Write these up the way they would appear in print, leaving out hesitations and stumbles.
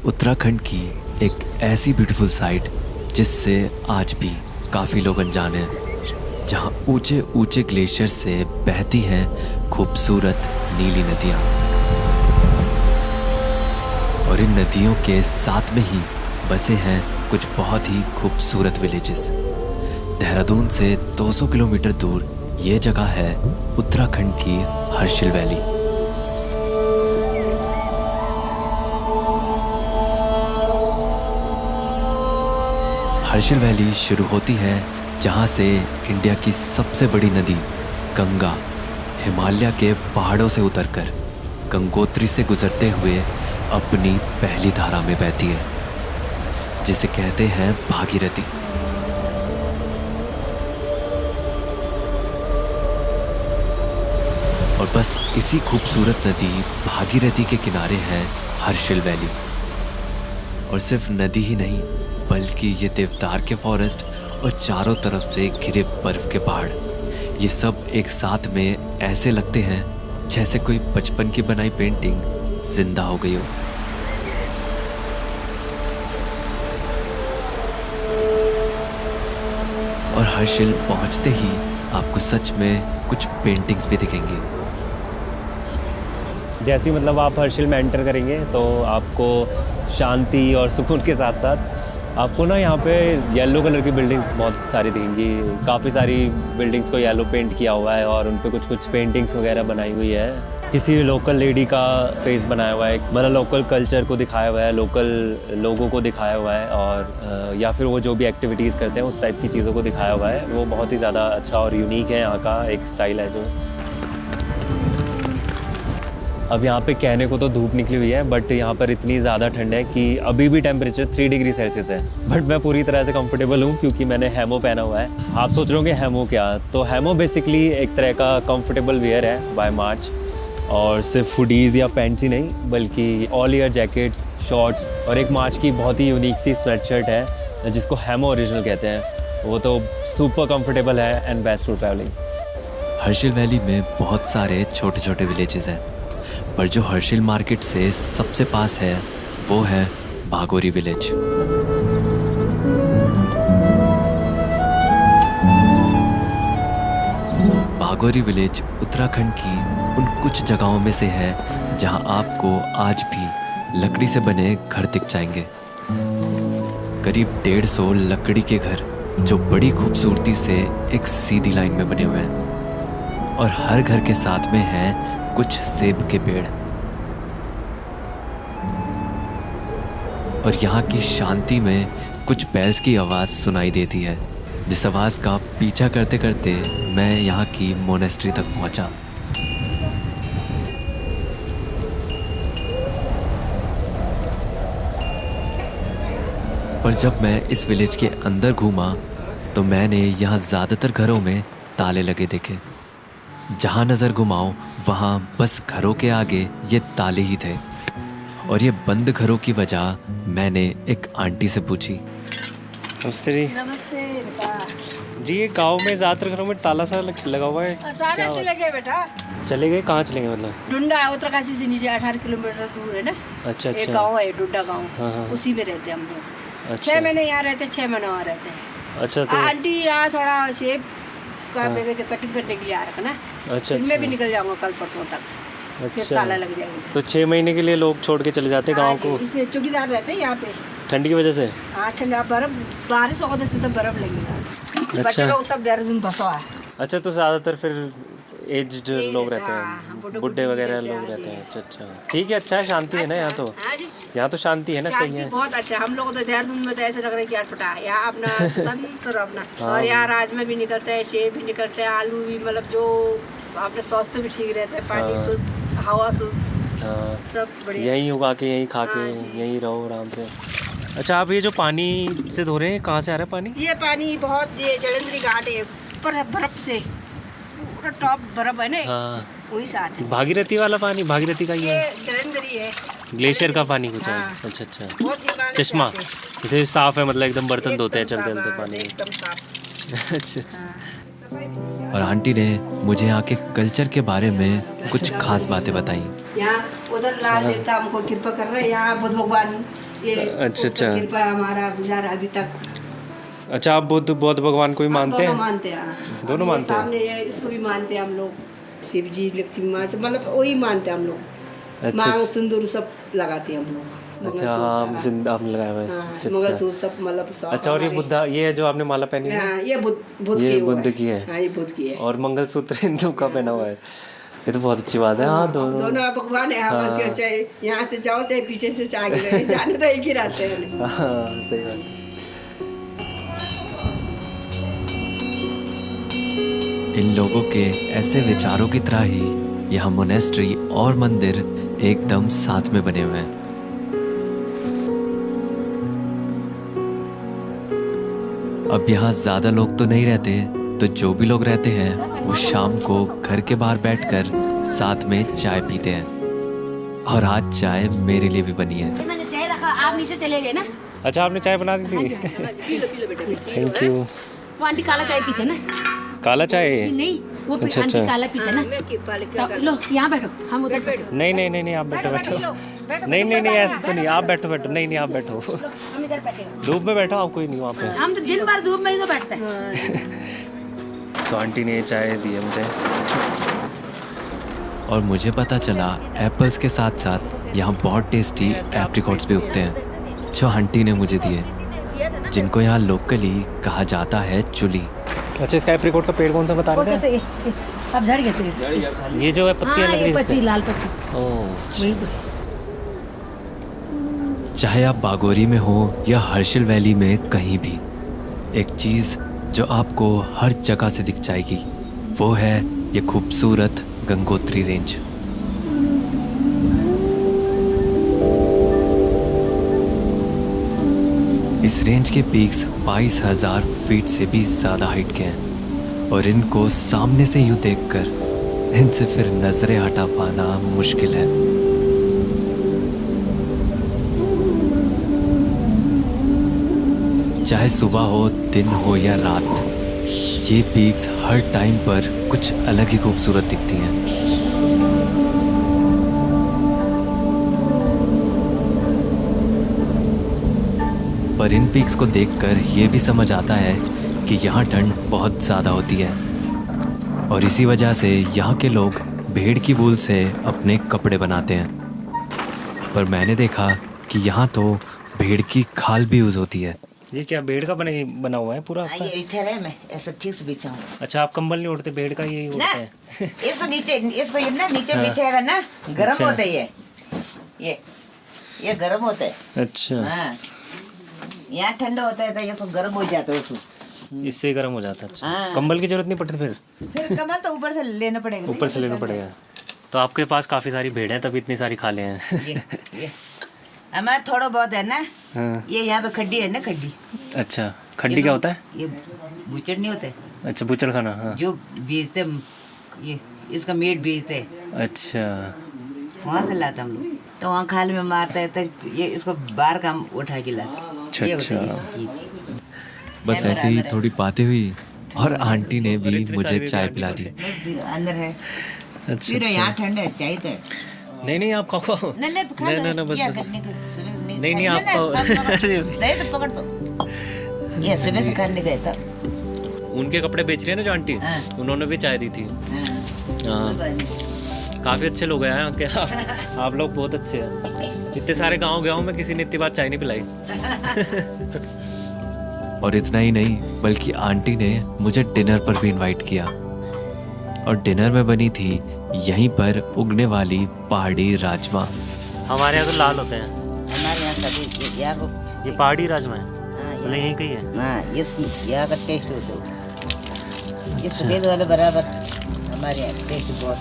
उत्तराखंड की एक ऐसी ब्यूटीफुल साइट जिससे आज भी काफ़ी लोग अनजान हैं, जहां ऊंचे ऊंचे ग्लेशियर से बहती हैं खूबसूरत नीली नदियां, और इन नदियों के साथ में ही बसे हैं कुछ बहुत ही खूबसूरत विलेजेस। देहरादून से 200 किलोमीटर दूर ये जगह है उत्तराखंड की हर्षिल वैली। हर्षिल वैली शुरू होती है जहाँ से इंडिया की सबसे बड़ी नदी गंगा हिमालय के पहाड़ों से उतरकर गंगोत्री से गुजरते हुए अपनी पहली धारा में बहती है, जिसे कहते हैं भागीरथी। और बस इसी खूबसूरत नदी भागीरथी के किनारे है हर्षिल वैली। और सिर्फ नदी ही नहीं, बल्कि ये देवदार के फॉरेस्ट और चारों तरफ से घिरे बर्फ के पहाड़, ये सब एक साथ में ऐसे लगते हैं जैसे कोई बचपन की बनाई पेंटिंग जिंदा हो गई हो। और हर्षिल पहुंचते ही आपको सच में कुछ पेंटिंग्स भी दिखेंगी। जैसे ही आप हर्षिल में एंटर करेंगे तो आपको शांति और सुकून के साथ साथ आपको ना यहाँ पे येलो कलर की बिल्डिंग्स बहुत सारी दिखेंगी। काफ़ी सारी बिल्डिंग्स को येलो पेंट किया हुआ है और उन पे कुछ पेंटिंग्स वगैरह बनाई हुई है। किसी लोकल लेडी का फेस बनाया हुआ है, लोकल कल्चर को दिखाया हुआ है, लोकल लोगों को दिखाया हुआ है, और या फिर वो जो भी एक्टिविटीज़ करते हैं उस टाइप की चीज़ों को दिखाया हुआ है। वो बहुत ही ज़्यादा अच्छा और यूनिक है, यहाँ का एक स्टाइल है जो। अब यहाँ पे कहने को तो धूप निकली हुई है, बट यहाँ पर इतनी ज़्यादा ठंड है कि अभी भी टेम्परेचर 3 डिग्री सेल्सियस है। बट मैं पूरी तरह से कंफर्टेबल हूँ क्योंकि मैंने हैमो पहना हुआ है। आप सोच रहे होंगे हैमो क्या? तो हैमो बेसिकली एक तरह का कंफर्टेबल वेयर है बाय मार्च, और सिर्फ हुडीज़ या पैंट्स ही नहीं बल्कि ऑल ईयर जैकेट्स, शॉर्ट्स, और एक मार्च की बहुत ही यूनिक सी स्वेटशर्ट है जिसको हैमो ओरिजिनल कहते हैं। वो तो सुपर कंफर्टेबल है and best for travelling. Harshil valley में बहुत सारे छोटे छोटे विलेजेस हैं, पर जो हर्षिल मार्केट से सबसे पास है वो है भागोरी विलेज। भागोरी विलेज उत्तराखंड की उन कुछ जगहों में से है जहां आपको आज भी लकड़ी से बने घर दिख जाएंगे। करीब 150 लकड़ी के घर जो बड़ी खूबसूरती से एक सीधी लाइन में बने हुए हैं, और हर घर के साथ में है कुछ सेब के पेड़। और यहाँ की शांति में कुछ बैल्स की आवाज़ सुनाई देती है, जिस आवाज़ का पीछा करते करते मैं यहाँ की मोनेस्ट्री तक पहुँचा। पर जब मैं इस विलेज के अंदर घूमा तो मैंने यहाँ ज़्यादातर घरों में ताले लगे देखे। जहाँ नज़र घुमाओ वहाँ बस घरों के आगे ये ताले ही थे। और ये बंद घरों की वजह मैंने एक आंटी से पूछी। नमस्ते जी। नमस्ते बेटा। जी, ये गांव में ज़्यादातर घरों में ताला सा लगा हुआ है। सारे चले गए बेटा। चले गए? कहाँ चलेंगे डुंडा उत्तरकाशी से नीचे 18 किलोमीटर दूर है ना। अच्छा। एक गाँव है डुंडा गाँव। हाँ। उसी में रहते हम लोग। अच्छा। 6 महीने यहाँ रहते, 6 महीने वहाँ रहते हैं। अच्छा। तो आंटी यहाँ थोड़ा शेप का कटिंग करने के लिए आ रखा ना। अच्छा। मैं भी निकल जाऊँगा कल परसों तक। फिर ताला लग जाएगा। तो 6 महीने के लिए लोग छोड़ के चले जाते गाँव को? इसलिए चौकीदार रहते हैं यहाँ पे ठंड की वजह से। हाँ, ठंडा बर्फ बारिश होगा तो बर्फ लगेगा। बच्चे लोग सब देहरादून बसा है। अच्छा, तो ज़्यादातर फिर एज्ड लोग रहते हैं, हाँ, बुढ़े वगैरह लोग रहते हैं। अच्छा। ठीक है, अच्छा है, शांति है ना यहाँ तो। हाँ जी। यहाँ तो शांति है ना, सही है। बहुत अच्छा। हम लोग तो देहरादून में तो ऐसे लग रहा है कि अटपटा है। यहाँ अपना स्वतंत्र अपना। और यहाँ राजमा भी निकलता है, सेब भी निकलता है, आलू भी, जो अपने स्वास्थ्य भी ठीक रहता है, पानी शुद्ध, हवा शुद्ध, सब बढ़िया। यहीं उगा के यहीं खा के यहीं रहो आराम से। अच्छा, आप ये जो पानी से धो रहे हैं, कहाँ से आ रहा है पानी? ये पानी बहुत, ये जलंधरी घाट है, ऊपर बर्फ से पूरा टॉप बर्फ है ना। हाँ। वही साथ है। भागीरथी वाला पानी, भागीरथी का ये जलंधरी है। ग्लेशियर का पानी कुछ है। हाँ। अच्छा। बहुत हिमालय से चश्मा आते हैं। जैसे साफ है, एकदम बर्तन धोते हैं एकदम चलते चलते साफ, पानी में। एकदम साफ। अच्छा। और आंटी ने मुझे यहाँ के कल्चर के बारे में कुछ खास बातें बताई। यहाँ वो उधर लाल देवता हमको कृपा कर रहे हैं, यहाँ बुद्ध भगवान ये अच्छा, उसका अच्छा। कृपा हमारा गुजारा अभी तक। अच्छा, आप बौद्ध भगवान को भी मानते दोनों हैं? मानते हैं, हाँ। दोनों ये मानते हैं? सामने ये इसको भी मानते हैं हम लोग, शिव जी लक्ष्मी माँ से, मतलब वही मानते हैं हम लोग। अच्छा। मांग सिंदूर सब लगाते हैं हम लोग। अच्छा, हाँ, जिंदा आपने लगाया हुआ है। अच्छा, मंगलसूत्र सब मतलब सब अच्छा, और ये हमारे- बुद्धा, ये है जो आपने माला पहनी है? हाँ, ये बुद्ध ये की हुआ बुद्ध की है। हाँ, ये बुद्ध की है। और मंगलसूत्र हिंदू का पहना हुआ है। ये तो बहुत अच्छी बात है। हाँ, दोनों। दोनों भगवान है, हम चाहे यहाँ से जाओ चाहे पीछे से आगे रहे, जाने तो एक ही रास्ते है। हाँ, सही बात है। इन लोगों के ऐसे विचारों की तरह ही यहाँ मोनेस्ट्री और मंदिर एकदम साथ में बने हुए हैं। अब यहाँ ज्यादा लोग तो नहीं रहते, तो जो भी लोग रहते हैं वो शाम को घर के बाहर बैठकर साथ में चाय पीते हैं। और आज चाय मेरे लिए भी बनी है। मैंने चाय रखा, आप नीचे चले गए ना। अच्छा, आपने चाय बना दी थी? पी लो बेटा। Thank you. वो आंटी काला चाय पीते ना। काला चाय? नहीं, वो अच्छा, आंटी अच्छा। काला पीते ना। मैं कृपा लेकर तो लो यहाँ बैठो, हम उधर बैठो। नहीं नहीं नहीं नहीं, आप बैठो बैठो। नहीं नहीं नहीं, ऐसे तो नहीं, आप बैठो बैठो। नहीं नहीं, आप बैठो। हम इधर बैठेगा। धूप में बैठो, आप कोई नहीं वहाँ पे। हम तो दिन भर धूप में ही तो बैठते हैं। तो आंटी ने ये चाय दी है मुझे। और मुझे पता चला एप्पल्स के साथ साथ यहाँ बहुत टेस्टी एप्रिकॉट्स भी उगते हैं, जो आंटी ने मुझे दिए, जिनको यहाँ लोकली कहा जाता है चुली। अच्छा, इसका एप्रिकॉट का पेड़ कौन सा बता वो रहे कैसे अब झड़ गया फिर। थे? ये जो है पत्तियाँ हाँ, लग रही ये है पत्ती, इस लाल पत्ती, पे। ओह, वही तो। चाहे आप बागोरी में हो या हर्षिल वैली में कहीं भी, एक चीज जो आपको हर जगह से दिख जाएगी वो है ये खूबसूरत गंगोत्री रेंज। इस रेंज के पीक्स 22,000 फीट से भी ज्यादा हाइट के हैं और इनको सामने से यूं देखकर इनसे फिर नजरें हटा पाना मुश्किल है। चाहे सुबह हो, दिन हो या रात, ये पीक्स हर टाइम पर कुछ अलग ही खूबसूरत दिखती हैं। पर इन पीक्स को देखकर ये भी समझ आता है कि यहाँ ठंड बहुत ज़्यादा होती है और इसी वजह से यहाँ के लोग भेड़ की वूल से अपने कपड़े बनाते हैं। पर मैंने देखा कि यहाँ तो भेड़ की खाल भी यूज़ होती है। ये क्या भेड़ का बना हुआ है पूरा आपका? ये ठहरे मैं ऐसा ठीक से बिछाऊं। अच्छा, आप कंबल नहीं ओढ़ते, भेड़ का यही ना ओढ़ते हैं? इसको नीचे, इसको ये ना नीचे हाँ। बिछाएगा ना, गर्म अच्छा। होता है ये गर्म होता है। अच्छा, हाँ, यहाँ ठंडा होता है तो ये सब गर्म हो जाता है उसको। इससे गर्म हो जाता है। अच्छा, हाँ। कंबल की जरूरत नहीं पड़ती फिर? फिर कमल तो ऊपर से लेना पड़ेगा। ऊपर से लेना पड़ेगा। तो आपके पास काफ़ी सारी भेड़ हैं, तभी इतनी सारी खाले हैं। ये हमारा थोड़ा बहुत है ना। हाँ। ये यहाँ पे खड्डी है ना, खड्डी। अच्छा, खड्डी क्या होता है? ये बुचड़ नहीं होते अच्छा, बुचड़ खाना। हाँ, जो बेचते, ये इसका मीट बेचते, अच्छा। वहाँ से लाते हम लोग। तो वहाँ खाल में मारता है तो ये इसको बाहर का हम उठा के लाते। ये होता है, ये चीज़। बस ऐसे ही थोड़ी बातें हुई और आंटी ने भी मुझे चाय पिला दी। अंदर है। अच्छा, फिर यहाँ ठंड है, चाहिए तो नहीं नहीं, आप खाओ। नहीं बस क्या बस। करने का, सुबह से नहीं, नहीं, आप खाओ। सही तो पकड़ तो। ये सुबह से खाने गए था। उनके कपड़े बेच रहे हैं ना जो आंटी, हाँ। उन्होंने भी चाय दी थी। हाँ, काफ़ी अच्छे लोग हैं यहाँ के। आप लोग बहुत अच्छे हैं। इतने सारे गांव गया हूँ मैं, किसी ने इतनी बार चाय नहीं पिलाई। और इतना ही नहीं, बल्कि आंटी ने मुझे डिनर पर भी इनवाइट किया और डिनर में बनी थी यहीं पर उगने वाली पहाड़ी राजमा। हमारे यहाँ तो लाल होते हैं। हमारे यहाँ सभी यहाँ को ये पहाड़ी राजमा है, हाँ, मतलब यहीं कहीं है। हाँ, इस यहाँ का टेस्ट होता है। ये सफेद वाले बराबर हमारे यहाँ टेस्ट बहुत।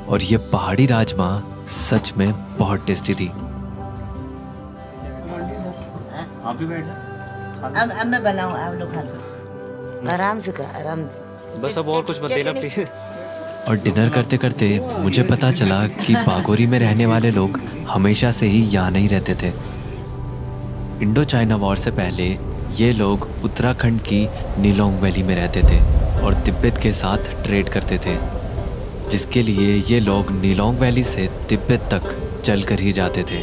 और ये पहाड़ी राजमा सच में बहुत टेस्टी थी। आप भी बैठ अब मैं बनाऊँ, आप लोग खा लो। आराम से खा, आराम से। बस, अब और कुछ मत देना प्लीज। और डिनर करते करते मुझे पता चला कि बागोरी में रहने वाले लोग हमेशा से ही यहाँ नहीं रहते थे। इंडो चाइना वॉर से पहले ये लोग उत्तराखंड की नीलोंग वैली में रहते थे और तिब्बत के साथ ट्रेड करते थे। जिसके लिए ये लोग नीलोंग वैली से तिब्बत तक चलकर ही जाते थे।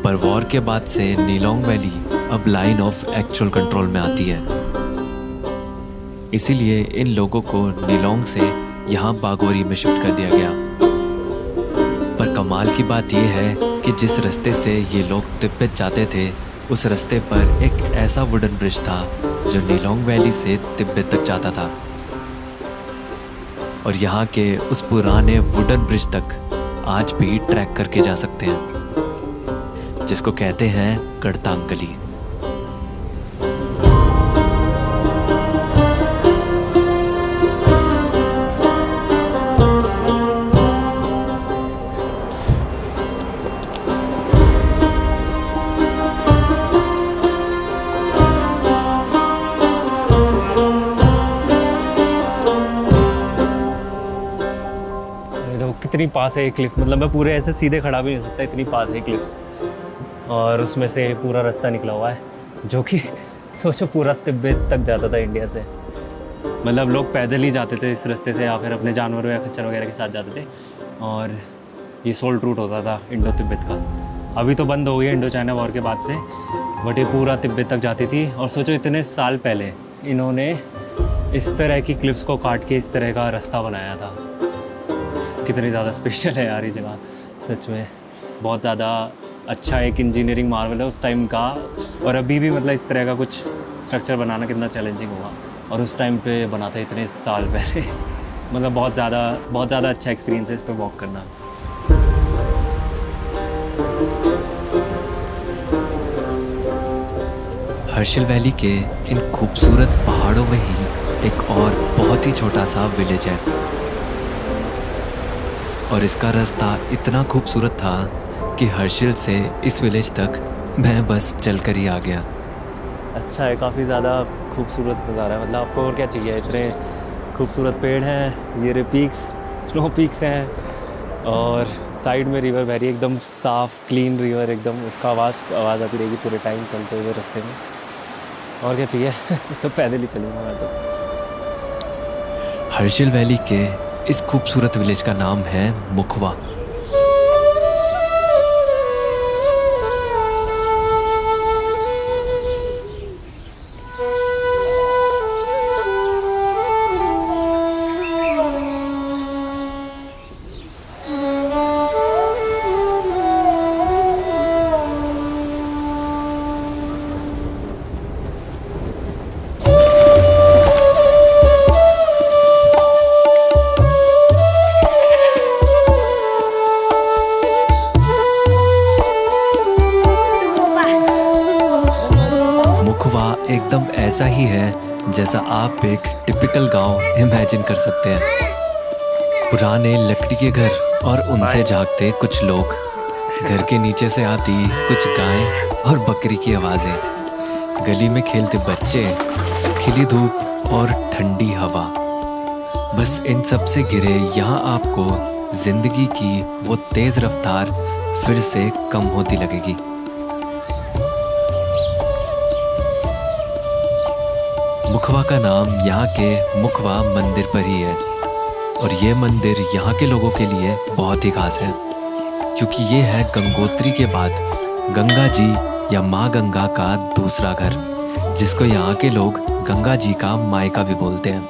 पर वॉर के बाद से नीलोंग वैली अब लाइन ऑफ एक्चुअल कंट्रोल में आती है, इसीलिए इन लोगों को नीलोंग से यहाँ बागोरी में शिफ्ट कर दिया गया। पर कमाल की बात यह है कि जिस रास्ते से ये लोग तिब्बत जाते थे, उस रास्ते पर एक ऐसा वुडन ब्रिज था जो नीलोंग वैली से तिब्बत तक जाता था। और यहाँ के उस पुराने वुडन ब्रिज तक आज भी ट्रैक करके जा सकते हैं, जिसको कहते हैं गढ़तांगली। कितनी पास है ये क्लिफ, मतलब मैं पूरे ऐसे सीधे खड़ा भी नहीं हो सकता, इतनी पास है क्लिफ्स। और उसमें से पूरा रास्ता निकला हुआ है जो कि सोचो पूरा तिब्बत तक जाता था इंडिया से। मतलब लोग पैदल ही जाते थे इस रास्ते से, या फिर अपने जानवरों या खच्चर वगैरह के साथ जाते थे। और ये सोल्ट रूट होता था इंडो तिब्बत का। अभी तो बंद हो गया इंडो चाइना वॉर के बाद से, बट ये पूरा तिब्बत तक जाती थी। और सोचो इतने साल पहले इन्होंने इस तरह की क्लिफ्स को काट के इस तरह का रास्ता बनाया था। कितनी ज़्यादा स्पेशल है यार ये जगह, सच में बहुत ज़्यादा अच्छा एक इंजीनियरिंग मार्वल है उस टाइम का। और अभी भी मतलब इस तरह का कुछ स्ट्रक्चर बनाना कितना चैलेंजिंग होगा, और उस टाइम पे बना था इतने साल पहले। मतलब बहुत ज़्यादा अच्छा एक्सपीरियंस है इस पर वॉक करना। हर्षिल वैली के इन खूबसूरत पहाड़ों में ही एक और बहुत ही छोटा सा विलेज है, और इसका रास्ता इतना खूबसूरत था कि हर्षिल से इस विलेज तक मैं बस चलकर ही आ गया। अच्छा है, काफ़ी ज़्यादा खूबसूरत नज़ारा है। मतलब आपको और क्या चाहिए, इतने खूबसूरत पेड़ हैं, ये पीक्स स्नो पीक्स हैं, और साइड में रिवर बह रही है एकदम साफ़ क्लीन रिवर एकदम, उसका आवाज़ आती रहेगी पूरे टाइम चलते हुए रास्ते में। और क्या चाहिए तो पैदल ही चलूँगा मैं तो। हर्षिल वैली के इस खूबसूरत विलेज का नाम है मुखवा। एकदम ऐसा ही है जैसा आप एक टिपिकल गांव इमेजिन कर सकते हैं। पुराने लकड़ी के घर और उनसे झांकते कुछ लोग, घर के नीचे से आती कुछ गायें और बकरी की आवाज़ें, गली में खेलते बच्चे, खिली धूप और ठंडी हवा। बस इन सब से घिरे यहाँ आपको जिंदगी की वो तेज़ रफ्तार फिर से कम होती लगेगी। मुखवा का नाम यहाँ के मुखवा मंदिर पर ही है, और ये मंदिर यहाँ के लोगों के लिए बहुत ही खास है, क्योंकि ये है गंगोत्री के बाद गंगा जी या माँ गंगा का दूसरा घर, जिसको यहाँ के लोग गंगा जी का मायका भी बोलते हैं।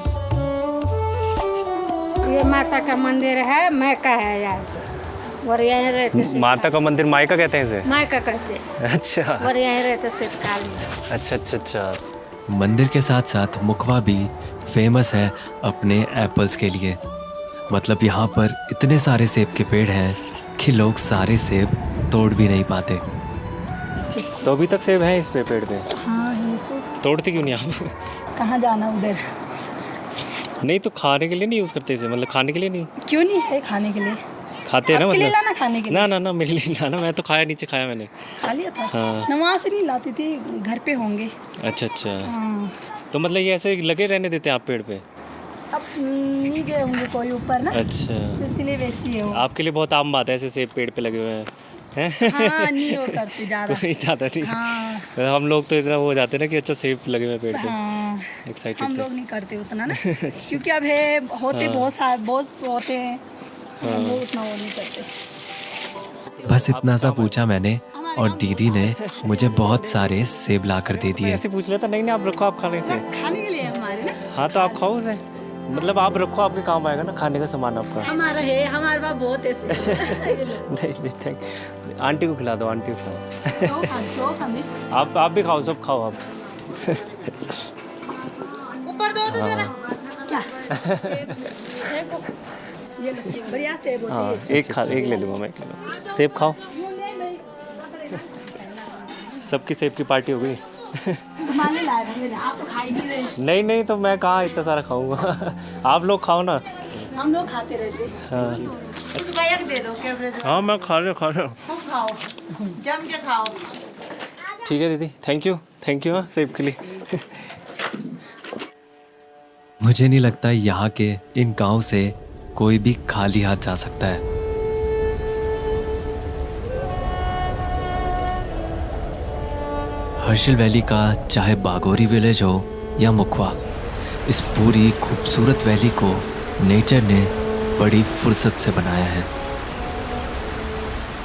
ये माता का मंदिर है, मायका है यहाँ से, और यहाँ रहते माता का मंदिर मायका कहते हैं इसे? मायका कहते हैं। अच्छा, और यहाँ रहते शीतकाल में। अच्छा। मंदिर के साथ साथ मुखवा भी फेमस है अपने एप्पल्स के लिए। मतलब यहाँ पर इतने सारे सेब के पेड़ हैं कि लोग सारे सेब तोड़ भी नहीं पाते। तो अभी तक सेब हैं इस पे पेड़ पे? हाँ ये तो तोड़ते क्यों नहीं आप? कहाँ जाना उधर? नहीं तो खाने के लिए नहीं यूज़ करते इसे, मतलब खाने के लिए नहीं? क्यों नहीं है खाने के लिए? खाते हैं ना, मतलब मतलब लाना खाने के लिए? ना मेरे लिए लाना, मैं तो खाया, नीचे खाया मैंने। खा लिया था? हाँ। नमाज से नहीं लाती थी, घर पे होंगे। अच्छा। हाँ। तो मतलब ये ऐसे लगे रहने देते हैं आप पेड़ पे? अब नहीं गए होंगे कोई ऊपर ना, अच्छा, तो इसीलिए वैसी है वो। आपके लिए बहुत आम बात है ऐसे सेब पेड़ पे लगे हुए हैं, हाँ नहीं वो करते ज़्यादा। कोई ज़्यादा नहीं। हाँ हम लोग तो इतना वो हो जाते हैं ना कि अच्छा सेब लगे हुए पेड़ पे, हाँ एक्साइटेड हम से। लोग नहीं करते उतना ना, क्योंकि अब है होते बहुत सारे बहुत होते हैं, हम लोग उतना वो नहीं करते। बस इतना सा पूछा मैंने और दीदी ने मुझे बहुत सारे सेब ला कर दे दिए। ऐसे पूछ लेता, नहीं नहीं आप रखो, आप खाने से। खाने के लिए हमारे ना, हाँ तो आप खाओ उसे, मतलब आप रखो, आपके काम आएगा ना खाने का सामान आपका। हमारा है, हमारे पास बहुत ऐसे। नहीं नहीं थैंक, आंटी को खिला दो, आंटी को खिलाओ। हमें आप भी खाओ, सब खाओ आप। ऊपर दो तो जरा क्या ये लो, बढ़िया सेब होती हाँ है। एक ले लूँगा मैं, एक ले लूँगा। सेब खाओ, सबकी सेब की पार्टी हो गई। घुमाने लाए थे, आप तो खा ही नहीं रहे। नहीं नहीं तो मैं कहाँ इतना सारा खाऊंगा। आप लोग खाओ ना। हम लोग खाते रहते। हाँ बैग दे दो कैमरे से, हाँ मैं खा रहा हूँ। खूब खाओ, जम के खाओ। ठीक है दीदी, थैंक यू हाँ सेब के लिए। मुझे नहीं लगता यहाँ के इन गांव से कोई भी खाली हाथ जा सकता है। हर्षिल वैली का चाहे बागोरी विलेज हो या मुखवा, इस पूरी खूबसूरत वैली को नेचर ने बड़ी फुर्सत से बनाया है।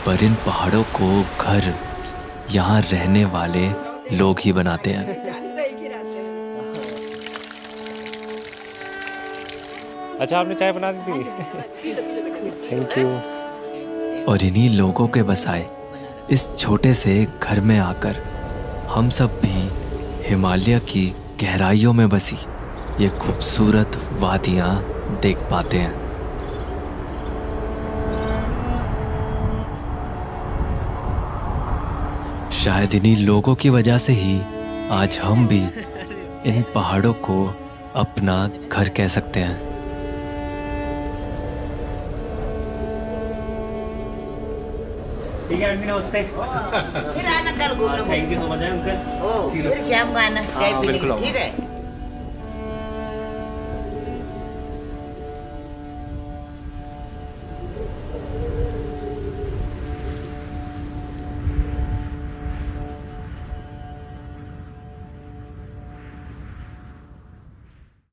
पर इन पहाड़ों को घर यहाँ रहने वाले लोग ही बनाते हैं। अच्छा आपने चाय बना दी थी? Thank you. और इन्हीं लोगों के बसाए इस छोटे से घर में आकर हम सब भी हिमालय की गहराइयों में बसी ये खूबसूरत वादियां देख पाते हैं। शायद इन्हीं लोगों की वजह से ही आज हम भी इन पहाड़ों को अपना घर कह सकते हैं। ठीक है आंटी, नमस्ते। फिर आना कल घूमने। Thank you so much uncle. ओ फिर शाम को आना चाय पीने के लिए, ठीक है।